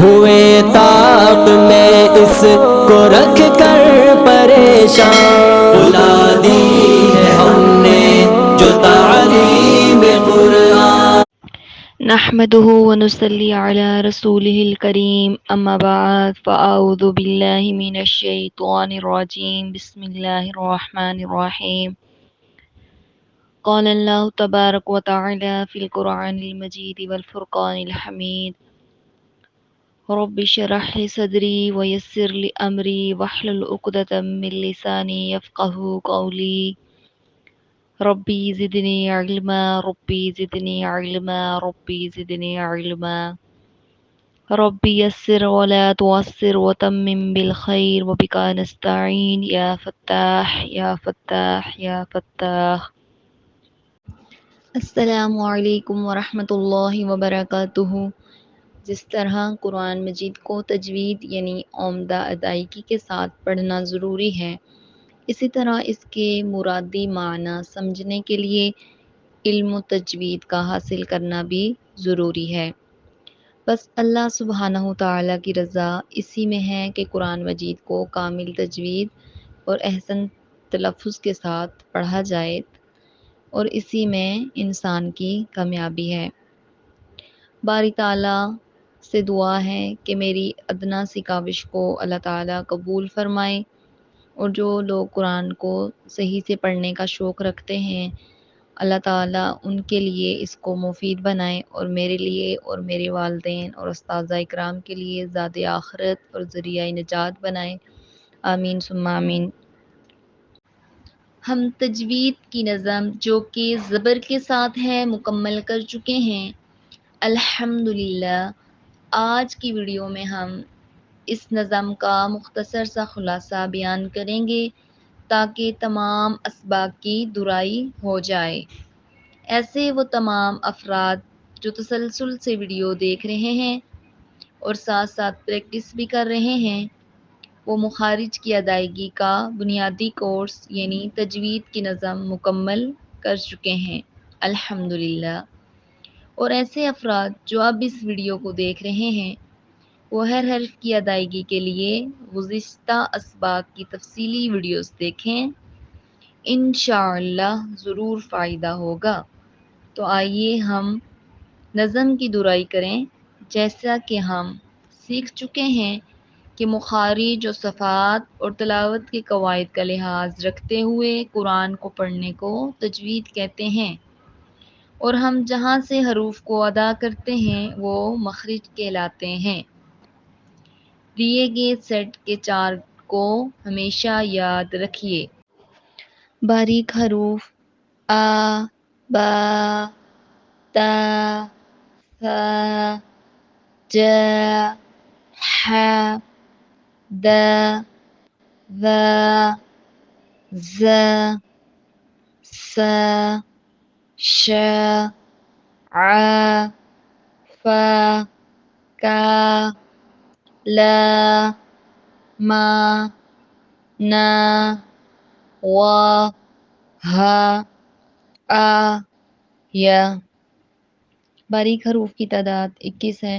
ہوئے طاق میں اس کو رکھ کر پریشان، بلا دی ہے ہم نے جو تعلیم قرآن۔ نحمده ونصلي على رسوله الكريم اما بعد فاعوذ بالله من الشيطان الرجيم بسم الله الرحمن الرحيم قال الله تبارك وتعالى في القرآن المجيد والفرقان الحميد رب اشرح لي صدري ويسر لي امري واحلل عقدة من لساني يفقهوا قولي ربی زدنی علما ربی زدنی علما ربی زدنی علما ربی یسر ولا تعسر وتمم بالخیر وبک نستعین یا فتاح یا فتاح یا فتاح۔ السلام علیکم ورحمۃ اللہ وبرکاتہ۔ جس طرح قرآن مجید کو تجوید یعنی عمدہ ادائیگی کے ساتھ پڑھنا ضروری ہے، اسی طرح اس کے مرادی معنی سمجھنے کے لیے علم و تجوید کا حاصل کرنا بھی ضروری ہے۔ بس اللہ سبحانہ تعالیٰ کی رضا اسی میں ہے کہ قرآن مجید کو کامل تجوید اور احسن تلفظ کے ساتھ پڑھا جائے، اور اسی میں انسان کی کامیابی ہے۔ باری تعالیٰ سے دعا ہے کہ میری ادنا سی کاوش کو اللہ تعالیٰ قبول فرمائے، اور جو لوگ قرآن کو صحیح سے پڑھنے کا شوق رکھتے ہیں، اللہ تعالیٰ ان کے لیے اس کو مفید بنائے، اور میرے لیے اور میرے والدین اور اساتذہ اکرام کے لیے زاد آخرت اور ذریعہ نجات بنائے، آمین ثم آمین۔ ہم تجوید کی نظم جو کہ زبر کے ساتھ ہے مکمل کر چکے ہیں الحمدللہ۔ آج کی ویڈیو میں ہم اس نظم کا مختصر سا خلاصہ بیان کریں گے تاکہ تمام اسباق کی درائی ہو جائے۔ ایسے وہ تمام افراد جو تسلسل سے ویڈیو دیکھ رہے ہیں اور ساتھ ساتھ پریکٹس بھی کر رہے ہیں، وہ مخارج کی ادائیگی کا بنیادی کورس یعنی تجوید کی نظم مکمل کر چکے ہیں الحمدللہ۔ اور ایسے افراد جو اب اس ویڈیو کو دیکھ رہے ہیں، وہ ہر حرف کی ادائیگی کے لیے گزشتہ اسباق کی تفصیلی ویڈیوز دیکھیں، انشاءاللہ ضرور فائدہ ہوگا۔ تو آئیے ہم نظم کی درائی کریں۔ جیسا کہ ہم سیکھ چکے ہیں کہ مخارج و صفات اور تلاوت کے قواعد کا لحاظ رکھتے ہوئے قرآن کو پڑھنے کو تجوید کہتے ہیں، اور ہم جہاں سے حروف کو ادا کرتے ہیں وہ مخرج کہلاتے ہیں۔ دیے گئے سیٹ کے چارٹ کو ہمیشہ یاد رکھیے۔ باریک حروف آ، با، تا، ثا، ج، ح، د، ذ، ظ، ث، ش، ع، ف، ک، ل، م، ن، و، ح، آ، یا۔ باریک حروف کی تعداد 21 ہے۔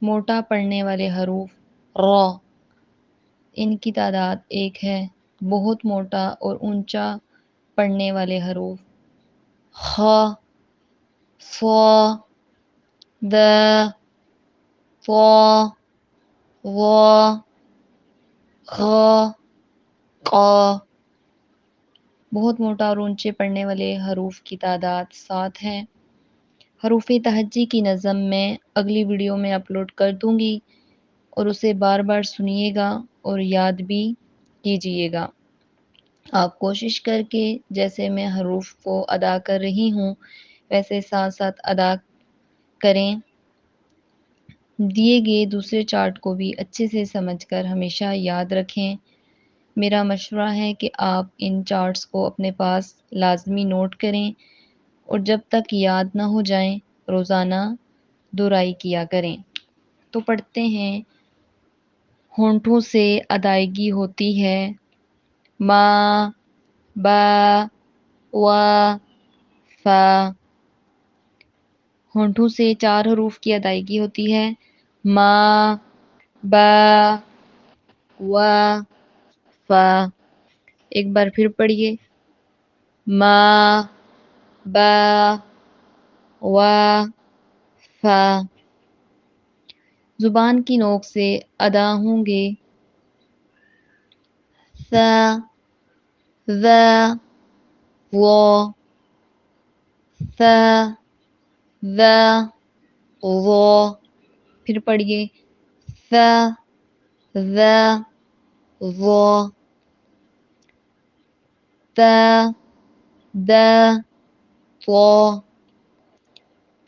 موٹا پڑھنے والے حروف ر، ان کی تعداد 1 ہے۔ بہت موٹا اور اونچا پڑھنے والے حروف خ، ص، د، ط، ظ، غ، ق۔ بہت موٹا اور اونچے پڑھنے والے حروف کی تعداد 7 ہے۔ حروف تہجی کی نظم میں اگلی ویڈیو میں اپلوڈ کر دوں گی، اور اسے بار بار سنیے گا اور یاد بھی کیجیے گا۔ آپ کوشش کر کے جیسے میں حروف کو ادا کر رہی ہوں ویسے ساتھ ساتھ ادا کریں۔ دیے گئے دوسرے چارٹ کو بھی اچھے سے سمجھ کر ہمیشہ یاد رکھیں۔ میرا مشورہ ہے کہ آپ ان چارٹس کو اپنے پاس لازمی نوٹ کریں، اور جب تک یاد نہ ہو جائیں روزانہ دہرائی کیا کریں۔ تو پڑھتے ہیں۔ ہونٹوں سے ادائیگی ہوتی ہے ما، با، وا، فا۔ ہونٹوں سے 4 حروف کی ادائیگی ہوتی ہے ما، با وا فا. ایک بار پھر پڑھیے. ما با وا فا. زبان کی نوک سے ادا ہوں گے ثا ذا وا ثا ذا وا. پھر پڑھیے ثا ذا وا تا دا طا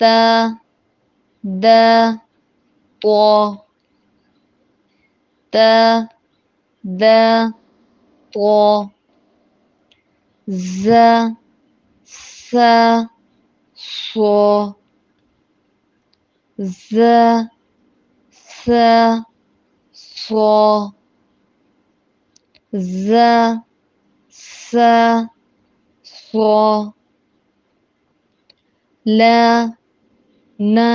تا دا طا تا دا طا. زا سا صا زا سا صا زا سا صا. لا نا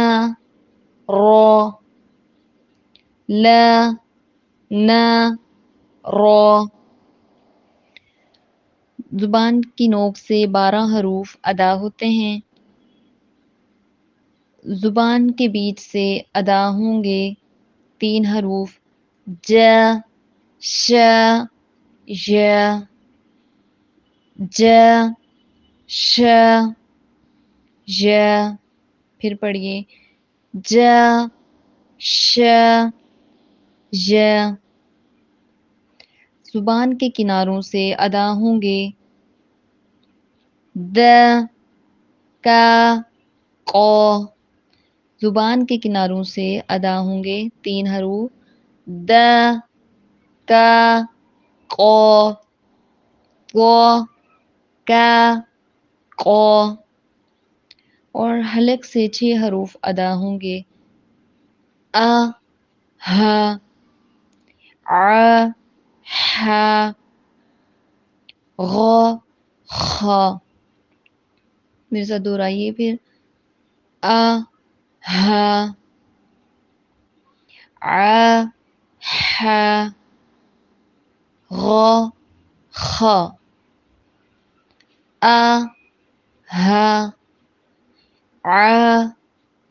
را لا نا را. زبان کی نوک سے 12 حروف ادا ہوتے ہیں. زبان کے بیچ سے ادا ہوں گے 3 حروف ج ش ژ ج ش ژ. پھر پڑھیے ج ش ژ. زبان کے کناروں سے ادا ہوں گے د کا قا. زبان کے کناروں سے ادا ہوں گے 3 حروف د کا قا قا کا قا. اور حلق سے 6 حروف ادا ہوں گے ا ہ ع ح غ خ. میرے ساتھ دہرائیے پھر ا ہ ع ح غ خ ا ہ ع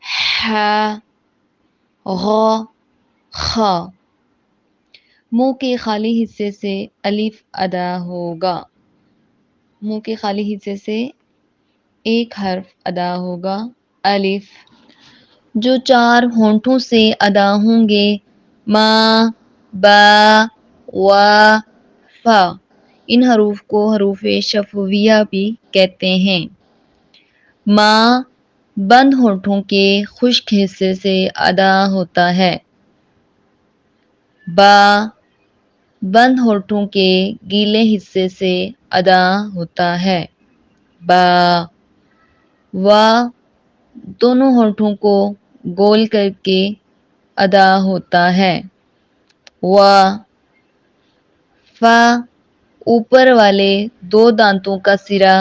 ح غ خ. منہ کے خالی حصے سے الف ادا ہوگا. منہ کے خالی حصے سے ایک حرف ادا ہوگا الف. جو 4 ہونٹوں سے ادا ہوں گے ما با وا فا. ان حروف کو حروف شفویہ بھی کہتے ہیں. ما بند ہونٹوں کے خشک حصے سے ادا ہوتا ہے. با بند ہونٹوں کے گیلے حصے سے ادا ہوتا ہے. با. وا دونوں ہونٹوں کو گول کر کے ادا ہوتا ہے. وا. فا اوپر والے 2 دانتوں کا سرا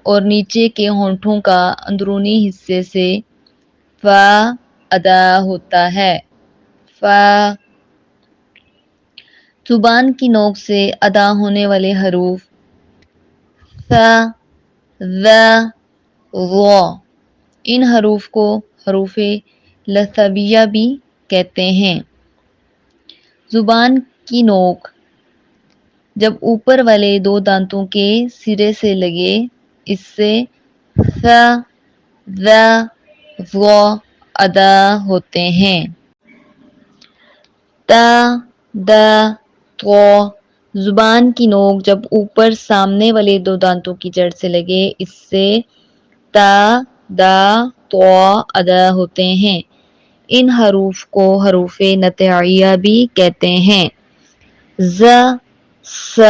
اور نیچے کے ہونٹوں کا اندرونی حصے سے فا ادا ہوتا ہے. فا. زبان کی نوک سے ادا ہونے والے حروف ث ذ ظ. ان حروف کو حروف لثویہ بھی کہتے ہیں. زبان کی نوک جب اوپر والے 2 دانتوں کے سرے سے لگے اس سے ث ذ ظ ادا ہوتے ہیں. ت د ط. زبان کی نوک جب اوپر سامنے والے 2 دانتوں کی جڑ سے لگے اس سے ت د ط ادا ہوتے ہیں. ان حروف کو حروف نطعیہ بھی کہتے ہیں. ز س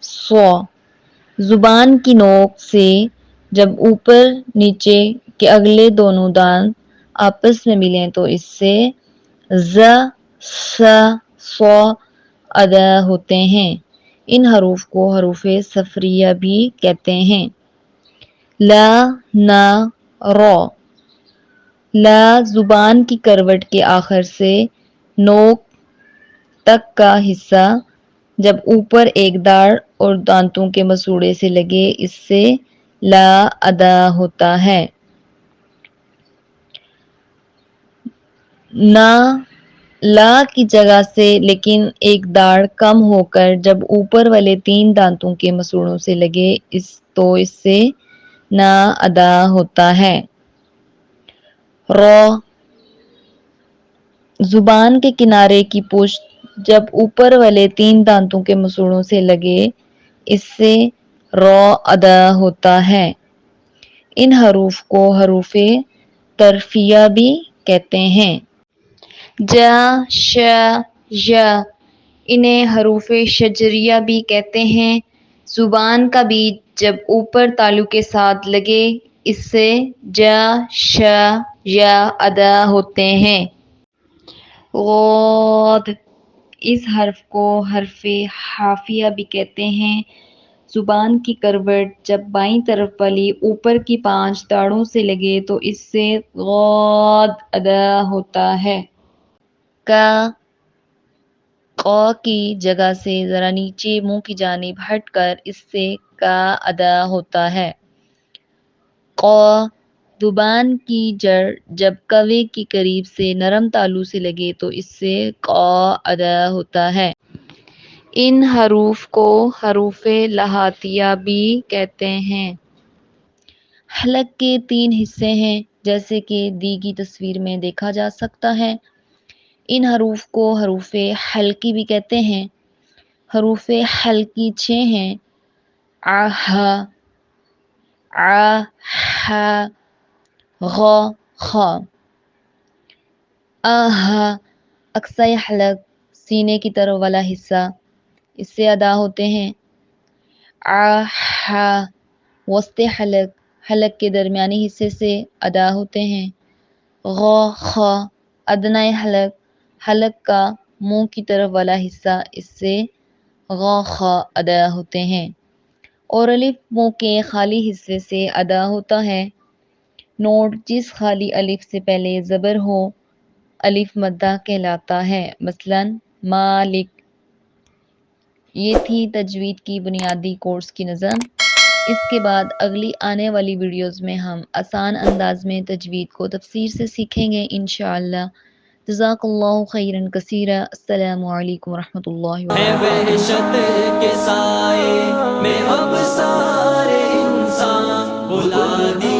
ص. زبان کی نوک سے جب اوپر نیچے کے اگلے دونوں دانت آپس میں ملیں تو اس سے ز س ص ادا ہوتے ہیں. ان حروف کو حروف صفریہ بھی کہتے ہیں. لا نا را. لا زبان کی کروٹ کے آخر سے نوک تک کا حصہ جب اوپر ایک داڑ اور دانتوں کے مسوڑے سے لگے اس سے لا ادا ہوتا ہے. نا لا کی جگہ سے لیکن ایک داڑ کم ہو کر جب اوپر والے 3 دانتوں کے مسوڑوں سے لگے تو اس سے نا ادا ہوتا ہے. رو زبان کے کنارے کی پشت جب اوپر والے 3 دانتوں کے مسوڑوں سے لگے اس سے رو ادا ہوتا ہے. ان حروف کو حروف طرفیہ بھی کہتے ہیں. جا ش ژ انہیں حروف شجریہ بھی کہتے ہیں. زبان کا بیچ جب اوپر تالو کے ساتھ لگے اس سے جا ش ژ ادا ہوتے ہیں. غاد اس حرف کو حرف حافیہ بھی کہتے ہیں. زبان کی کروٹ جب بائیں طرف والی اوپر کی 5 داڑوں سے لگے تو اس سے غاد ادا ہوتا ہے. قا کی جگہ سے ذرا نیچے منہ کی جانب ہٹ کر اس سے کا ادا ہوتا ہے. قا زبان کی جڑ جب کوے کی قریب سے نرم تالو سے لگے تو اس سے قا ادا ہوتا ہے. ان حروف کو حروف لہاتیہ بھی کہتے ہیں. حلق کے 3 حصے ہیں جیسے کہ دی کی تصویر میں دیکھا جا سکتا ہے. ان حروف کو حروف حلقی بھی کہتے ہیں. حروف حلقی 6 ہیں. ع ح ع ح غ خ. ح اقصی حلق سینے کی طرف والا حصہ اس سے ادا ہوتے ہیں. ع ح وسط حلق حلق کے درمیانی حصے سے ادا ہوتے ہیں. غ خ ادنی حلق حلق کا منہ کی طرف والا حصہ اس سے غ خ ادا ہوتے ہیں. اور الف منہ کے خالی حصے سے ادا ہوتا ہے. نوٹ جس خالی الف سے پہلے زبر ہو الف مدہ کہلاتا ہے. مثلاً مالک. یہ تھی تجوید کی بنیادی کورس کی نظم. اس کے بعد اگلی آنے والی ویڈیوز میں ہم آسان انداز میں تجوید کو تفسیر سے سیکھیں گے انشاءاللہ. جزاک اللہ خیرا کثیرا. السلام علیکم ورحمۃ اللہ ہے وبرکاتہ. وحشت کے سائے میں اب سارے انسان بلا دی